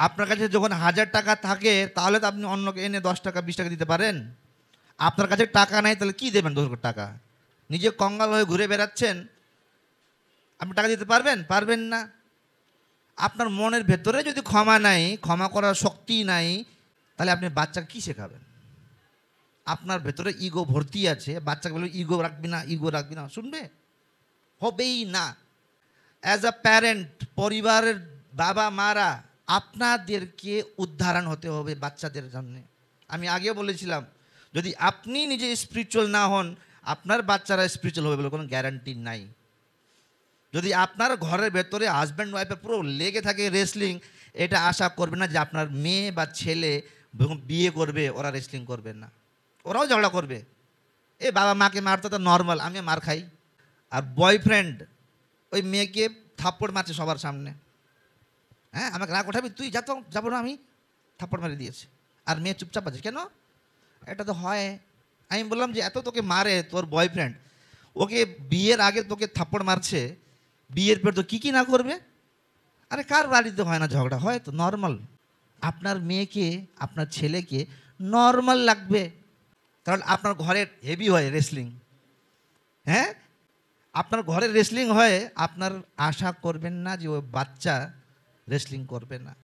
আপনার কাছে যখন 1000 টাকা থাকে তাহলে তো আপনি অন্যকে এনে 10 টাকা 20 টাকা দিতে পারেন। আপনার কাছে টাকা নাই তাহলে কি দেবেন 10 টাকা? নিজে কঙ্গাল হয়ে ঘুরে বেড়াচ্ছেন, আপনি টাকা দিতে পারবেন? পারবেন না। আপনার মনের ভেতরে যদি ক্ষমা নাই, ক্ষমা করার শক্তি নাই, তাহলে আপনি বাচ্চাকে কী শেখাবেন? আপনার ভেতরে ইগো ভর্তি আছে, বাচ্চাকে বলবেন ইগো রাখবি না, ইগো রাখবি না, শুনবে? হবেই না। অ্যাজ আ প্যারেন্ট, পরিবারের বাবা মারা আপনাদেরকে উদ্ধারণ হতে হবে বাচ্চাদের জন্য। আমি আগেও বলেছিলাম, যদি আপনি নিজে স্পিরিচুয়াল না হন, আপনার বাচ্চারা স্পিরিচুয়াল হবে বলে কোনো গ্যারান্টি নাই। যদি আপনার ঘরের ভেতরে হাজব্যান্ড ওয়াইফে পুরো লেগে থাকে রেসলিং, এটা আশা করবে না যে আপনার মেয়ে বা ছেলে বিয়ে করবে ওরা রেসলিং করবে না, ওরাও ঝগড়া করবে। এ বাবা মাকে মারতে তো নর্মাল, আমি মার খাই। আর বয়ফ্রেন্ড ওই মেয়েকে থাপ্পড় মারছে সবার সামনে, হ্যাঁ আমাকে রাগ ওঠাবি তুই, যা তো যাবো না, আমি থাপ্পড় মারি দিয়েছে। আর মেয়ে চুপচাপ আছে কেন? এটা তো হয়। আমি বললাম যে এত তোকে মারে তোর বয়ফ্রেন্ড, ওকে বিয়ের আগে তোকে থাপ্পড় মারছে, বিয়ের পর তো কী না করবে? আরে কার বাড়িতে হয় না ঝগড়া? হয় তো, নর্মাল। আপনার মেয়েকে আপনার ছেলেকে নর্মাল লাগবে, কারণ আপনার ঘরের হেভি হয় রেসলিং। হ্যাঁ, আপনার ঘরে রেসলিং হয়, আপনার আশা করবেন না যে ওই বাচ্চা রেসলিং করবে না।